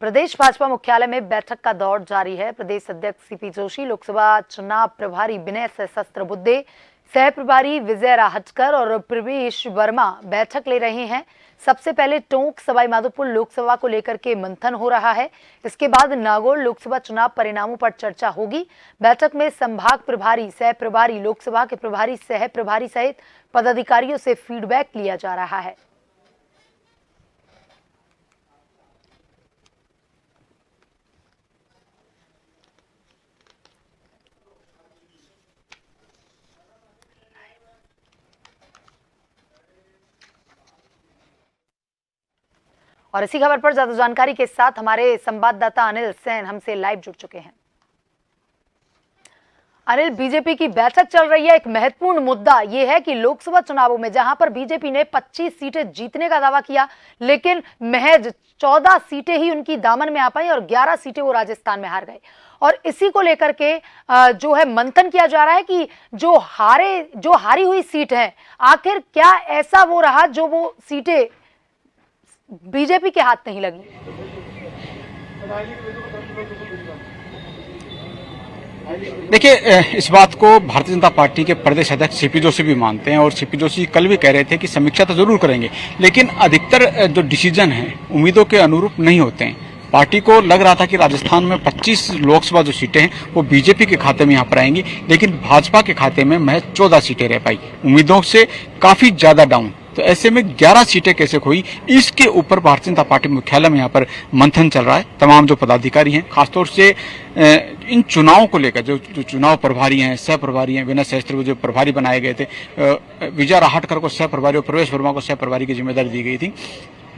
प्रदेश भाजपा मुख्यालय में बैठक का दौर जारी है। प्रदेश अध्यक्ष सीपी जोशी, लोकसभा चुनाव प्रभारी विनय सहस्त्रबुद्धे, सह प्रभारी विजय राहटकर और प्रवेश वर्मा बैठक ले रहे हैं। सबसे पहले टोंक सवाईमाधोपुर लोकसभा को लेकर के मंथन हो रहा है। इसके बाद नागौर लोकसभा चुनाव परिणामों पर चर्चा होगी। बैठक में संभाग प्रभारी, सह प्रभारी, लोकसभा के प्रभारी, सह प्रभारी सहित पदाधिकारियों से फीडबैक लिया जा रहा है। और इसी खबर पर ज्यादा जानकारी के साथ हमारे संवाददाता अनिल सेन हमसे लाइव जुड़ चुके हैं। अनिल, बीजेपी की बैठक चल रही है। एक महत्वपूर्ण मुद्दा यह है कि लोकसभा चुनावों में जहां पर बीजेपी ने 25 सीटें जीतने का दावा किया, लेकिन महज 14 सीटें ही उनकी दामन में आ पाई और 11 सीटें वो राजस्थान में हार गए। और इसी को लेकर के जो है मंथन किया जा रहा है कि जो हारी हुई सीट है, आखिर क्या ऐसा वो रहा जो वो सीटें बीजेपी के हाथ नहीं लगी। देखिए, इस बात को भारतीय जनता पार्टी के प्रदेश अध्यक्ष सीपी जोशी भी मानते हैं और सीपी जोशी कल भी कह रहे थे कि समीक्षा तो जरूर करेंगे, लेकिन अधिकतर जो डिसीजन है उम्मीदों के अनुरूप नहीं होते हैं। पार्टी को लग रहा था कि राजस्थान में 25 लोकसभा जो सीटें हैं वो बीजेपी के खाते में यहाँ पर आएंगी, लेकिन भाजपा के खाते में महज 14 सीटें रह पाई, उम्मीदों से काफी ज्यादा डाउन। तो ऐसे में 11 सीटें कैसे खोई, इसके ऊपर भारतीय जनता पार्टी मुख्यालय में यहाँ पर मंथन चल रहा है। तमाम जो पदाधिकारी हैं, खासतौर से इन चुनावों को लेकर जो चुनाव प्रभारी हैं, सह प्रभारी हैं, विनय सहस्त्रबुद्धे जो प्रभारी बनाए गए थे, विजय राहटकर को सह प्रभारी और प्रवेश वर्मा को सह प्रभारी की जिम्मेदारी दी गई थी,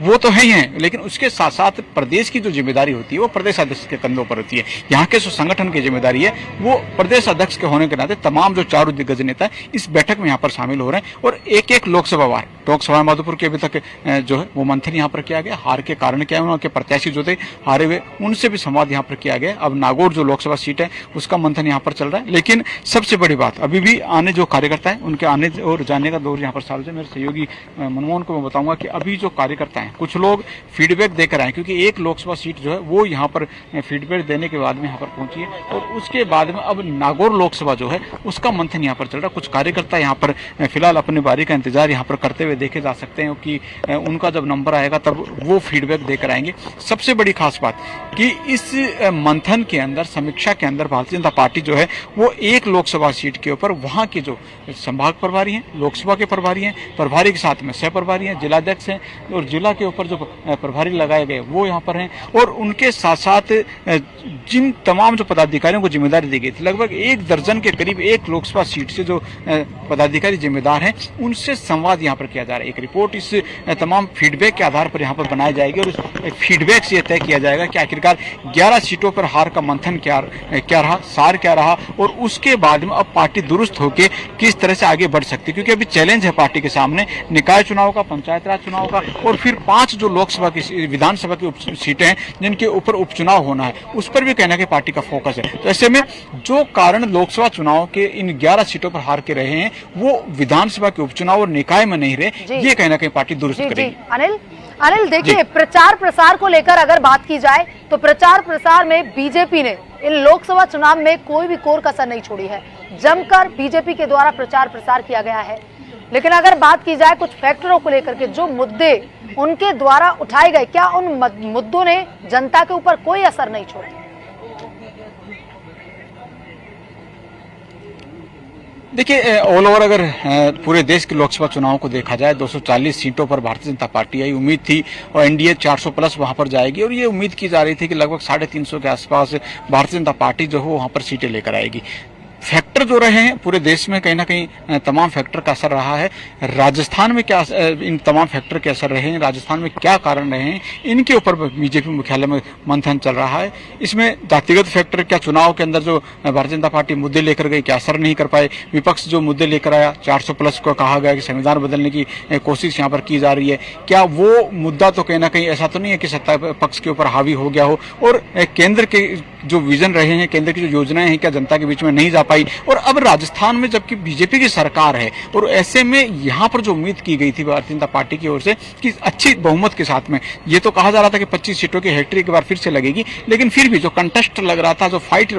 वो तो है ही है, लेकिन उसके साथ साथ प्रदेश की जो जिम्मेदारी होती है वो प्रदेश अध्यक्ष के कंधों पर होती है। यहाँ के जो संगठन की जिम्मेदारी है वो प्रदेश अध्यक्ष के होने के नाते तमाम जो चारों दिग्गज नेता इस बैठक में यहाँ पर शामिल हो रहे हैं और एक एक लोकसभा वार टोंक सवाईमाधोपुर के अभी तक जो है वो मंथन यहाँ पर किया गया। हार के कारण क्या है, उनके प्रत्याशी जो थे हारे हुए, उनसे भी संवाद यहाँ पर किया गया। अब नागौर जो लोकसभा सीट है उसका मंथन यहाँ पर चल रहा है, लेकिन सबसे बड़ी बात अभी भी आने जो कार्यकर्ता है उनके आने और जाने का दौर यहाँ पर चालू है। मेरे सहयोगी मनमोहन को मैं बताऊंगा कि अभी जो कार्यकर्ता है कुछ लोग फीडबैक देकर आए, क्योंकि एक लोकसभा सीट जो है वो यहाँ पर फीडबैक देने के बाद में यहाँ पर पहुंची है और उसके बाद में अब नागौर लोकसभा जो है उसका मंथन यहाँ पर चल रहा है। कुछ कार्यकर्ता यहाँ पर फिलहाल अपनी बारी का इंतजार यहाँ पर करते हुए देखे जा सकते हैं कि उनका जब नंबर आएगा तब वो फीडबैक देकर आएंगे। सबसे बड़ी खास बात कि इस मंथन के अंदर, समीक्षा के अंदर भारतीय जनता पार्टी जो है वो एक लोकसभा सीट के ऊपर वहां के जो संभाग प्रभारी हैं, लोकसभा के प्रभारी हैं, प्रभारी के साथ में सह प्रभारी हैं, जिलाध्यक्ष हैं और जिला के ऊपर जो प्रभारी लगाए गए वो यहाँ पर हैं और उनके साथ साथ जिन तमाम जो पदाधिकारियों को जिम्मेदारी दी गई थी, लगभग 1 दर्जन के करीब एक लोकसभा सीट से जो पदाधिकारी जिम्मेदार हैं उनसे संवाद यहाँ पर किया जा रहा है। एक रिपोर्ट इस तमाम फीडबैक के आधार पर यहाँ पर बनाई जाएगी और इस फीडबैक से यह तय किया जाएगा कि आखिरकार 11 सीटों पर हार का मंथन क्या रहा, सार क्या रहा और उसके बाद में अब पार्टी दुरुस्त होकर किस तरह से आगे बढ़ सकती है। क्योंकि अभी चैलेंज है पार्टी के सामने निकाय चुनाव का, पंचायत राज चुनाव का और फिर 5 जो लोकसभा की, विधानसभा की सीटें हैं जिनके ऊपर उपचुनाव होना है, उस पर भी कहना कि पार्टी का फोकस है। तो ऐसे में जो कारण लोकसभा चुनाव के इन 11 सीटों पर हार के रहे हैं वो विधानसभा के उपचुनाव और निकाय में नहीं रहे, ये कहना कि पार्टी दुरुस्त करेगी। अनिल देखिए, प्रचार प्रसार को लेकर अगर बात की जाए तो प्रचार प्रसार में बीजेपी ने इन लोकसभा चुनाव में कोई भी कोर कसर नहीं छोड़ी है। जमकर बीजेपी के द्वारा प्रचार प्रसार किया गया है, लेकिन अगर बात की जाए कुछ फैक्टरों को लेकर के जो मुद्दे उनके द्वारा उठाए गए, क्या उन मुद्दों ने जनता के ऊपर कोई असर नहीं छोड़ा? देखिए, ऑल ओवर अगर पूरे देश के लोकसभा चुनाव को देखा जाए 240 सीटों पर भारतीय जनता पार्टी आई, उम्मीद थी और एनडीए 400 प्लस वहां पर जाएगी और ये उम्मीद की जा रही थी कि लगभग 350 के आसपास भारतीय जनता पार्टी जो है वहां पर सीटें लेकर आएगी। फैक्टर जो रहे हैं पूरे देश में कहीं ना कहीं तमाम फैक्टर का असर रहा है। राजस्थान में क्या इन तमाम फैक्टर के असर रहे हैं, राजस्थान में क्या कारण रहे हैं, इनके ऊपर बीजेपी मुख्यालय में मंथन चल रहा है। इसमें जातिगत फैक्टर, क्या चुनाव के अंदर जो भारतीय जनता पार्टी मुद्दे लेकर गई क्या असर नहीं कर पाए, विपक्ष जो मुद्दे लेकर आया 400 प्लस को कहा गया कि संविधान बदलने की कोशिश यहाँ पर की जा रही है, क्या वो मुद्दा तो कहीं ना कहीं ऐसा तो नहीं है कि सत्ता पक्ष के ऊपर हावी हो गया हो और केंद्र के जो विजन रहे हैं, केंद्र की जो योजनाएं हैं क्या जनता के बीच में नहीं जा पाई, पाई। और अब राजस्थान में जबकि बीजेपी की सरकार है और ऐसे में यहाँ पर जो उम्मीद की गई थी भारतीय जनता पार्टी की ओर से कि अच्छी बहुमत के साथ में, ये तो कहा जा रहा था कि 25 सीटों की हैट्रिक एक बार फिर से लगेगी, लेकिन फिर भी जो कंटेस्ट लग रहा था, जो फाइट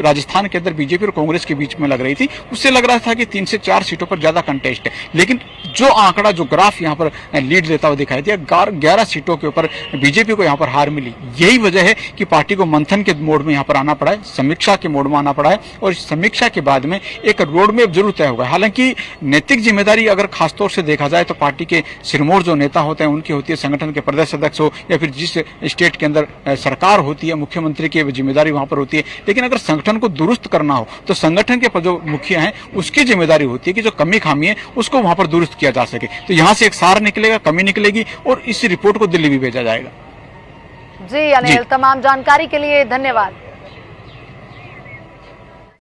राजस्थान के अंदर बीजेपी और कांग्रेस के बीच में लग रही थी, उससे लग रहा था कि 3 से 4 सीटों पर ज्यादा कंटेस्ट है। लेकिन जो आंकड़ा, जो ग्राफ यहाँ पर लीड देता हुआ दिखाई दिया, 11 सीटों के ऊपर बीजेपी को यहाँ पर हार मिली। यही वजह है कि पार्टी को मंथन के मोड में यहाँ पर आना पड़ा है, समीक्षा के मोड में आना पड़ा है और इस समीक्षा के बाद में एक रोड मैप जरूर तय होगा। हालांकि नैतिक जिम्मेदारी अगर खासतौर से देखा जाए तो पार्टी के सिरमौर जो नेता होते हैं उनकी होती है, संगठन के प्रदेश अध्यक्ष हो या फिर जिस स्टेट के अंदर सरकार होती है, मुख्यमंत्री की जिम्मेदारी वहां पर होती है। लेकिन अगर संगठन को दुरुस्त करना हो तो संगठन के जो मुखिया हैं उसकी जिम्मेदारी होती है कि जो कमी खामी है उसको वहां पर दुरुस्त किया जा सके। तो यहां से एक सार निकलेगा, कमी निकलेगी और इस रिपोर्ट को दिल्ली भी भेजा जाएगा। जी अनिल, तमाम जानकारी के लिए धन्यवाद।